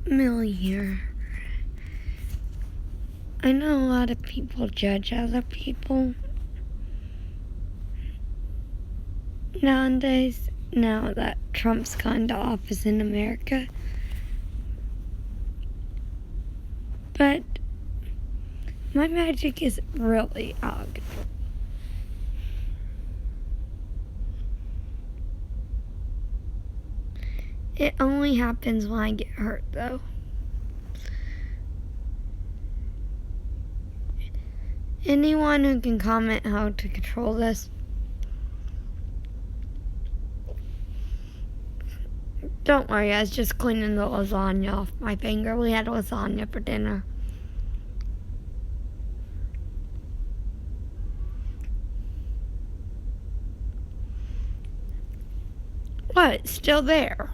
Millie here. I know a lot of people judge other people nowadays, now that Trump's gone to office in America. But my magic is really out of control. It only happens when I get hurt, though. Anyone who can comment how to control this? Don't worry, I was just cleaning the lasagna off my finger. We had lasagna for dinner. What? It's still there.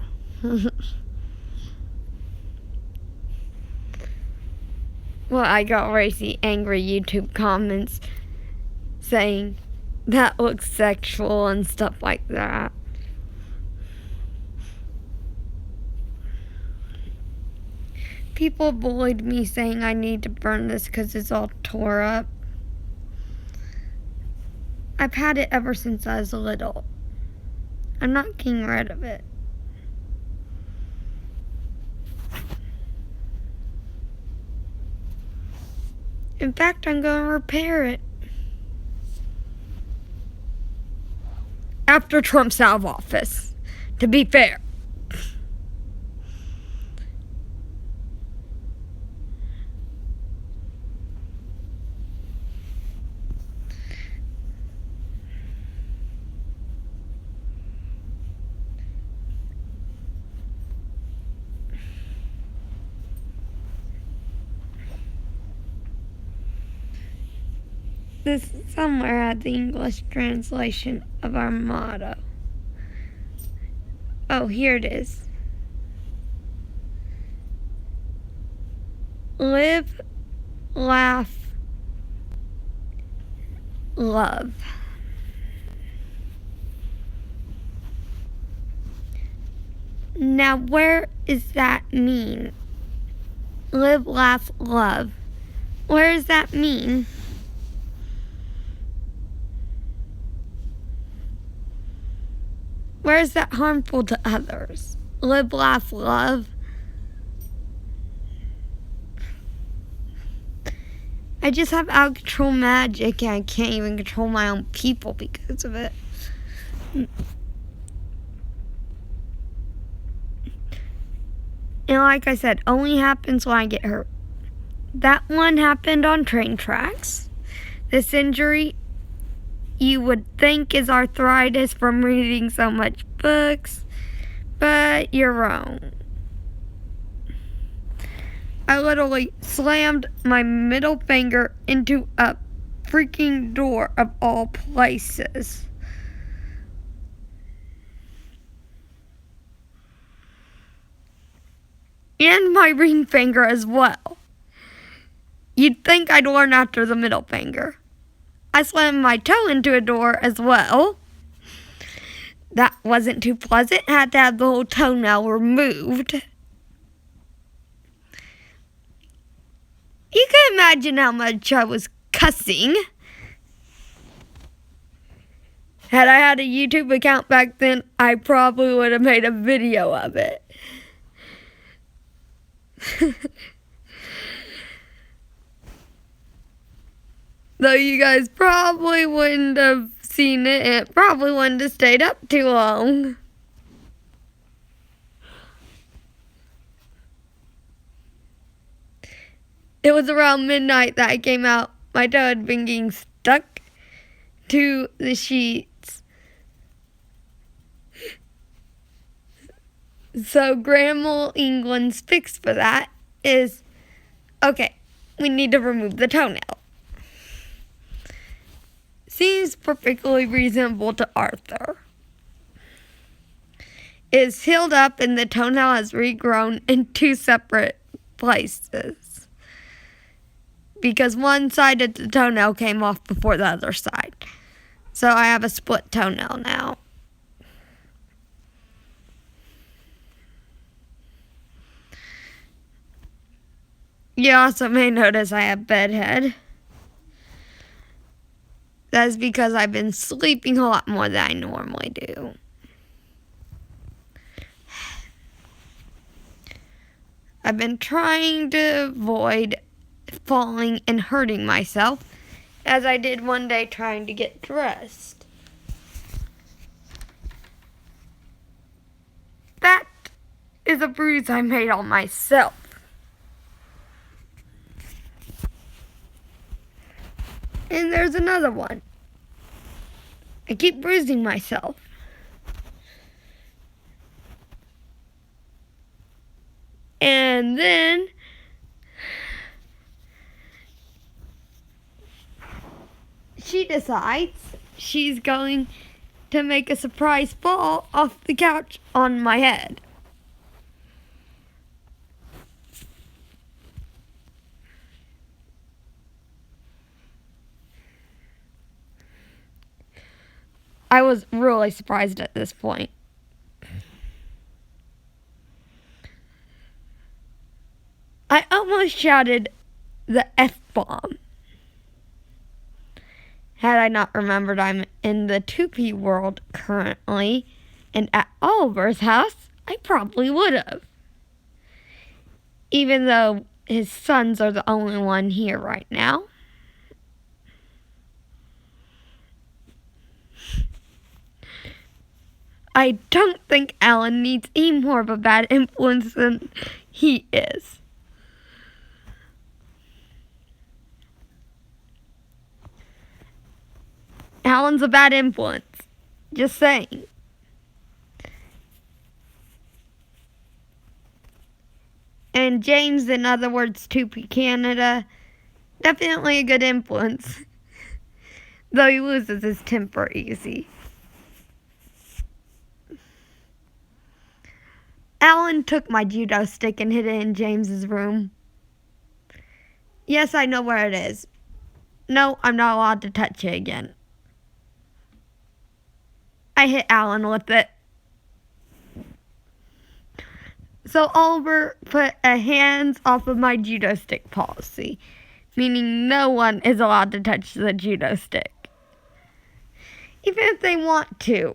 Well, I got already angry YouTube comments saying that looks sexual and stuff like that. People bullied me saying I need to burn this because it's all tore up. I've had it ever since I was little. I'm not getting rid of it. In fact, I'm going to repair it. After Trump's out of office, to be fair. This somewhere had the English translation of our motto. Oh, here it is. Live, laugh, love. Now, where does that mean? Live, laugh, love. Where does that mean? Where is that harmful to others? Live, laugh, love. I just have out of control magic and I can't even control my own people because of it. And like I said, only happens when I get hurt. That one happened on train tracks. This injury you would think is arthritis from reading so much books, but you're wrong. I literally slammed my middle finger into a freaking door of all places. And my ring finger as well. You'd think I'd learn after the middle finger. I slammed my toe into a door as well. That wasn't too pleasant. Had to have the whole toenail removed. You can imagine how much I was cussing. Had I had a YouTube account back then, I probably would have made a video of it. Though you guys probably wouldn't have seen it, and it probably wouldn't have stayed up too long. It was around midnight that I came out. My toe had been getting stuck to the sheets. So Grandma England's fix for that is, okay, we need to remove the toenail. Seems perfectly reasonable to Arthur. It is healed up and the toenail has regrown in two separate places. Because one side of the toenail came off before the other side. So I have a split toenail now. You also may notice I have bedhead. That's because I've been sleeping a lot more than I normally do. I've been trying to avoid falling and hurting myself, as I did one day trying to get dressed. That is a bruise I made on myself. And there's another one. I keep bruising myself. And then she decides she's going to make a surprise fall off the couch on my head. I was really surprised at this point. I almost shouted the F-bomb. Had I not remembered I'm in the 2P world currently, and at Oliver's house, I probably would have. Even though his sons are the only one here right now. I don't think Alan needs any more of a bad influence than he is. Alan's a bad influence. Just saying. And James, in other words, 2P Canada, definitely a good influence. Though he loses his temper easy. Alan took my judo stick and hid it in James's room. Yes, I know where it is. No, I'm not allowed to touch it again. I hit Alan with it. So Oliver put a hands off of my judo stick policy, meaning no one is allowed to touch the judo stick, even if they want to.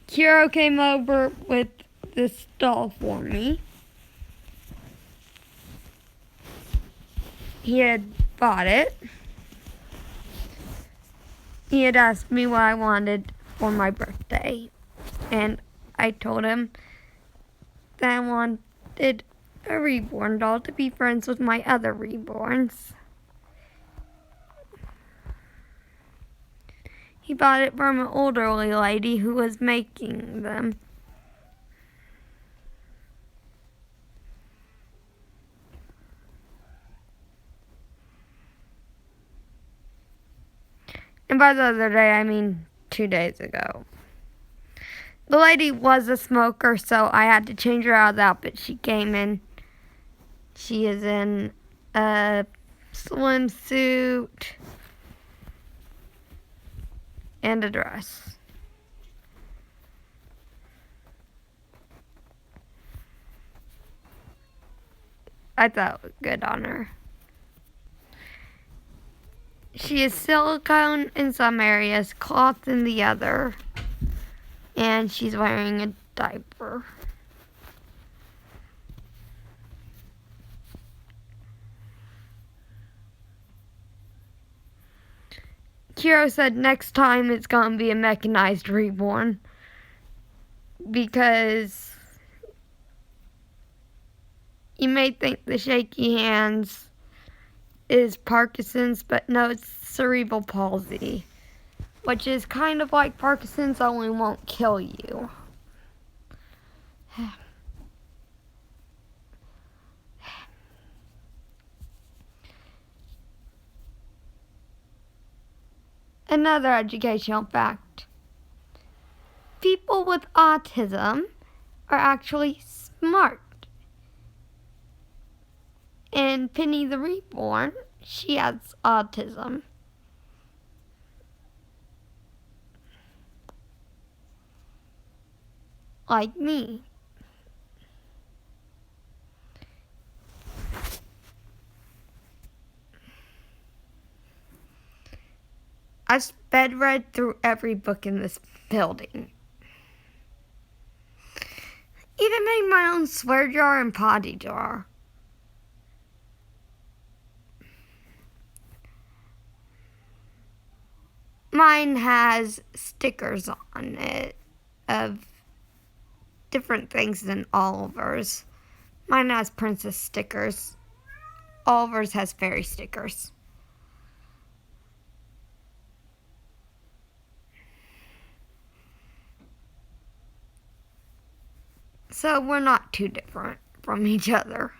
Kiro came over with this doll for me. He had bought it. He had asked me what I wanted for my birthday. And I told him that I wanted a reborn doll to be friends with my other reborns. He bought it from an elderly lady who was making them. And by the other day, I mean 2 days ago. The lady was a smoker, so I had to change her out of the outfit she came in. She is in a swimsuit and a dress. I thought it was good on her. She is silicone in some areas, cloth in the other, and she's wearing a diaper. Kiro said next time it's going to be a mechanized reborn because you may think the shaky hands is Parkinson's, but no, it's cerebral palsy, which is kind of like Parkinson's, only won't kill you. Another educational fact. People with autism are actually smart. And Penny the Reborn, she has autism. Like me. I sped read through every book in this building. Even made my own swear jar and potty jar. Mine has stickers on it of different things than Oliver's. Mine has princess stickers. Oliver's has fairy stickers. So we're not too different from each other.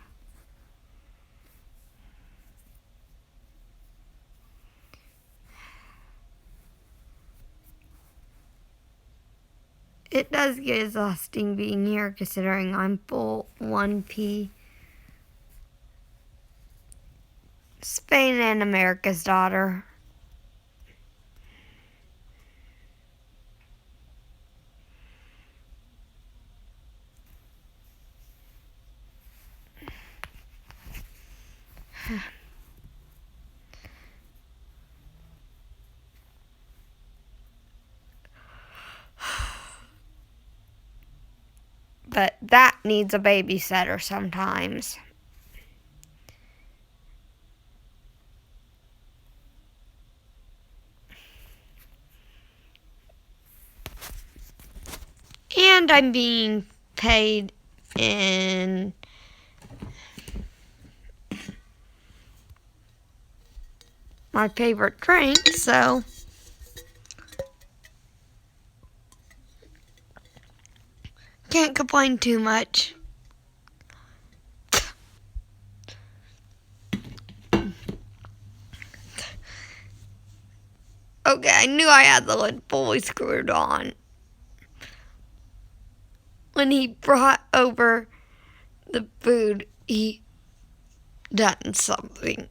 It does get exhausting being here considering I'm full 1P. Spain and America's daughter. But that needs a babysitter sometimes. And I'm being paid in my favorite drink, so can't complain too much. Okay, I knew I had the lid fully screwed on when he brought over the food. He done something.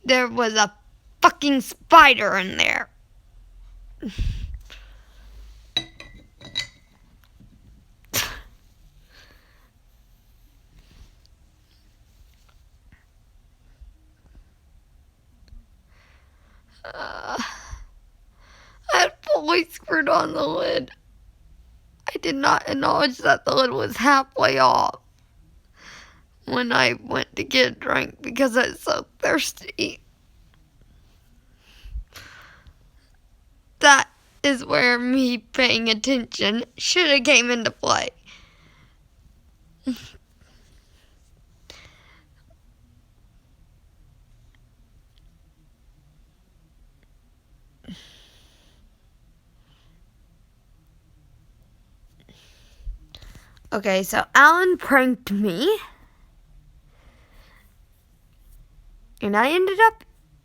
There was a fucking spider in there. I had fully screwed on the lid. I did not acknowledge that the lid was halfway off when I went to get a drink because I was so thirsty. That is where me paying attention should have came into play. Okay, so Alan pranked me. And I ended up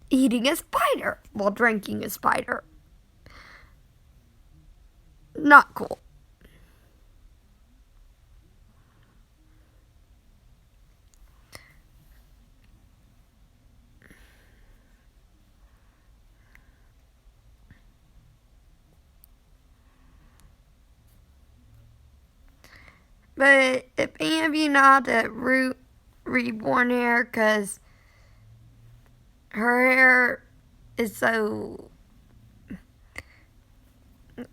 eating a spider while drinking a spider. Not cool. But if any of you know how to root reborn hair, because her hair is so...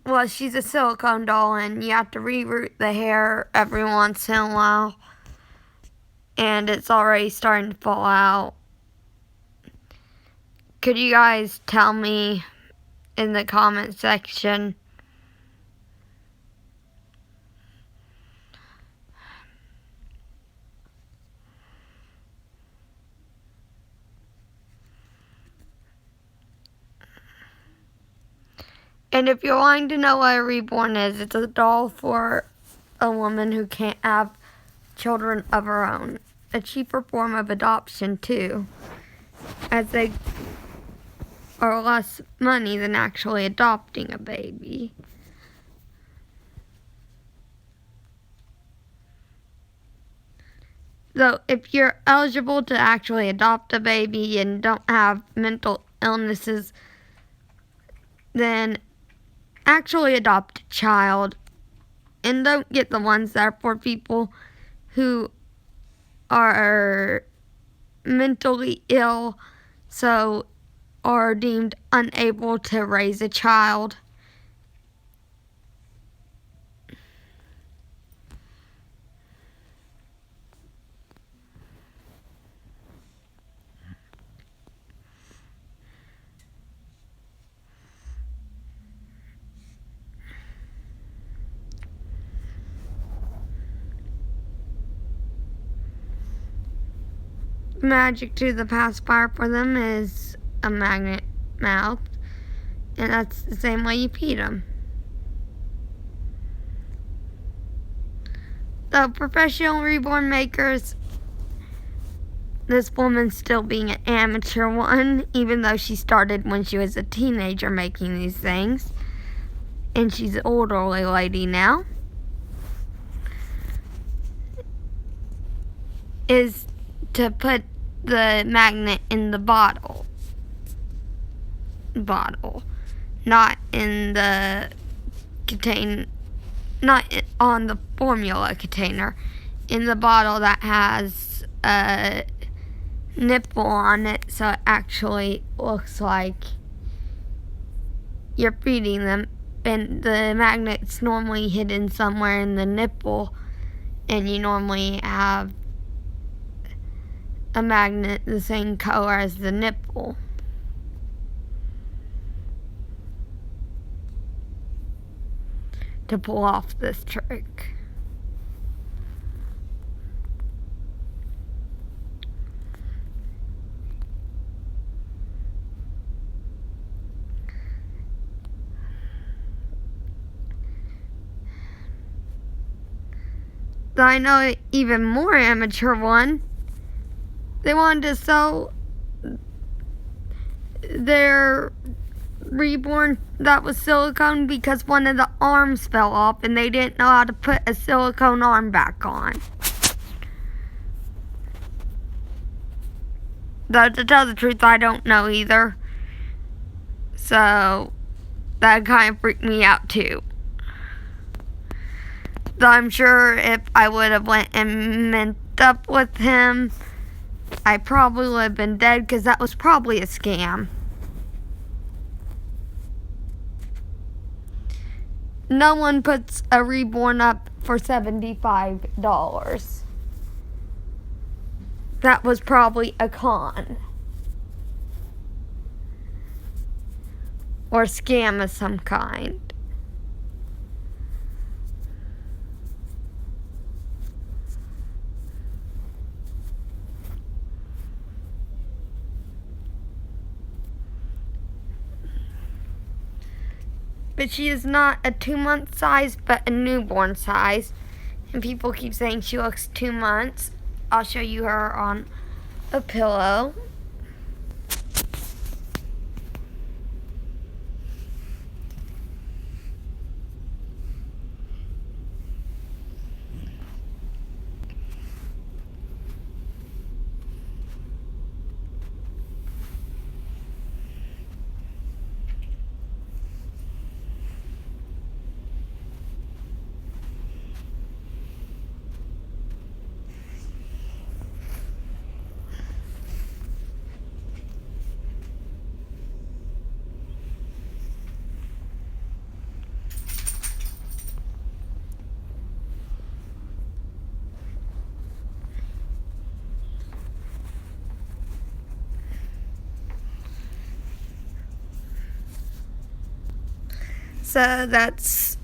Well, she's a silicone doll, and you have to reroot the hair every once in a while. And it's already starting to fall out. Could you guys tell me in the comment section? And if you're wanting to know what a reborn is, it's a doll for a woman who can't have children of her own. A cheaper form of adoption, too, as they are less money than actually adopting a baby. So if you're eligible to actually adopt a baby and don't have mental illnesses, then actually adopt a child. And don't get the ones that are for people who are mentally ill, so are deemed unable to raise a child. Magic to the pacifier for them is a magnet mouth, and that's the same way you feed them. So professional reborn makers, this woman's still being an amateur one, even though she started when she was a teenager making these things, and she's an older lady now, is to put the magnet in the bottle, not in the contain, not on the formula container, in the bottle that has a nipple on it, so it actually looks like you're feeding them. And the magnet's normally hidden somewhere in the nipple, and you normally have a magnet the same color as the nipple. To pull off this trick. I know an even more amateur one. They wanted to sell their reborn that was silicone because one of the arms fell off and they didn't know how to put a silicone arm back on. Though to tell the truth, I don't know either. So that kind of freaked me out too. Though I'm sure if I would have went and met up with him, I probably would have been dead because that was probably a scam. No one puts a reborn up for $75. That was probably a con. Or scam of some kind. But she is not a 2-month size, but a newborn size. And people keep saying she looks 2 months. I'll show you her on a pillow. So that's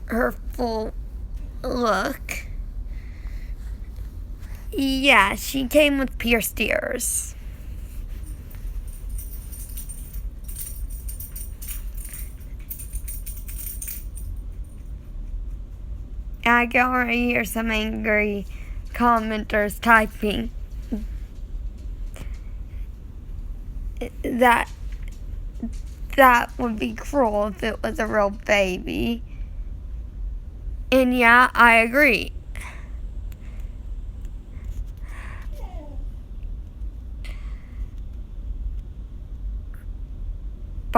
her full look. Yeah, she came with pierced ears. I can already hear some angry commenters typing that would be cruel if it was a real baby. And yeah, I agree.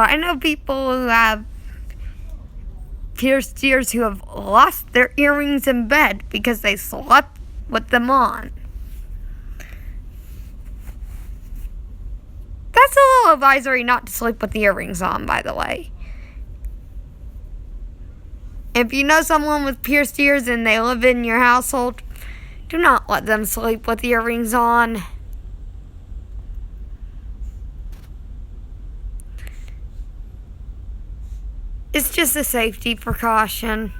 But I know people who have pierced ears who have lost their earrings in bed because they slept with them on. That's a little advisory not to sleep with the earrings on, by the way. If you know someone with pierced ears and they live in your household, do not let them sleep with earrings on. It's just a safety precaution.